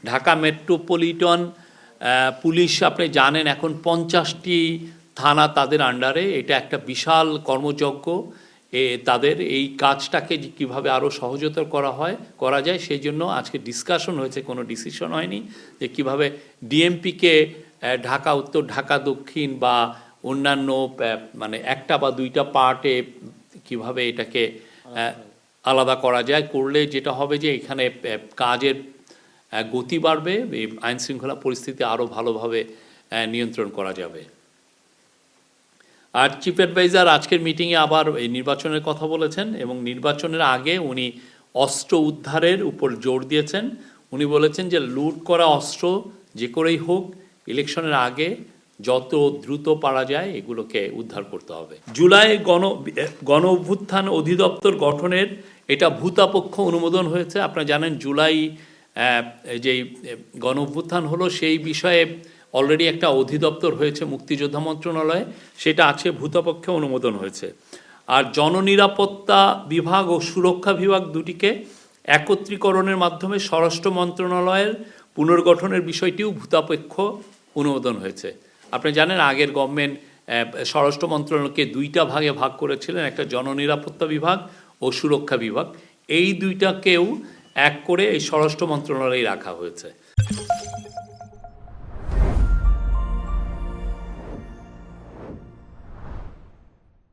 Dhaka metropolitan police আপনি জানেন এখন 50টি থানা তাদের আন্ডারে। এটা একটা বিশাল কর্মযজ্ঞ। তাদের এই কাজটাকে কীভাবে আরও সহজতর করা যায় সেই জন্য আজকে ডিসকাশন হয়েছে, কোনো ডিসিশন হয়নি যে কীভাবে ডিএমপিকে ঢাকা উত্তর, ঢাকা দক্ষিণ বা অন্যান্য মানে একটা বা দুইটা পার্টে কিভাবে এটাকে আলাদা করা যায়। করলে যেটা হবে যে এখানে কাজের গতি বাড়বে, আইন শৃঙ্খলা পরিস্থিতি আরও ভালোভাবে নিয়ন্ত্রণ করা যাবে। আর চিফ অ্যাডভাইজার আজকের মিটিংয়ে আবার এই নির্বাচনের কথা বলেছেন এবং নির্বাচনের আগে উনি অস্ত্র উদ্ধারের উপর জোর দিয়েছেন। উনি বলেছেন যে লুট করা অস্ত্র যে করেই হোক ইলেকশনের আগে যত দ্রুত পারা যায় এগুলোকে উদ্ধার করতে হবে। জুলাই গণ অভ্যুত্থান অধিদপ্তর গঠনের এটা ভূতাপক্ষ অনুমোদন হয়েছে। আপনারা জানেন জুলাই যেই গণ অভ্যুত্থান হলো সেই বিষয়ে অলরেডি একটা অধিদপ্তর হয়েছে মুক্তিযোদ্ধা মন্ত্রণালয়ে, সেটা আছে ভূতপক্ষে অনুমোদন হয়েছে। আর জননিরাপত্তা বিভাগ ও সুরক্ষা বিভাগ দুটিকে একত্রীকরণের মাধ্যমে স্বরাষ্ট্র মন্ত্রণালয়ের পুনর্গঠনের বিষয়টিও ভূতপক্ষ অনুমোদন হয়েছে। আপনি জানেন আগের গভর্নমেন্ট স্বরাষ্ট্র মন্ত্রণালয়কে দুইটা ভাগে ভাগ করেছিলেন, একটা জননিরাপত্তা বিভাগ ও সুরক্ষা বিভাগ। এই দুইটাকেও এক করে এই স্বরাষ্ট্র মন্ত্রণালয়ে রাখা হয়েছে।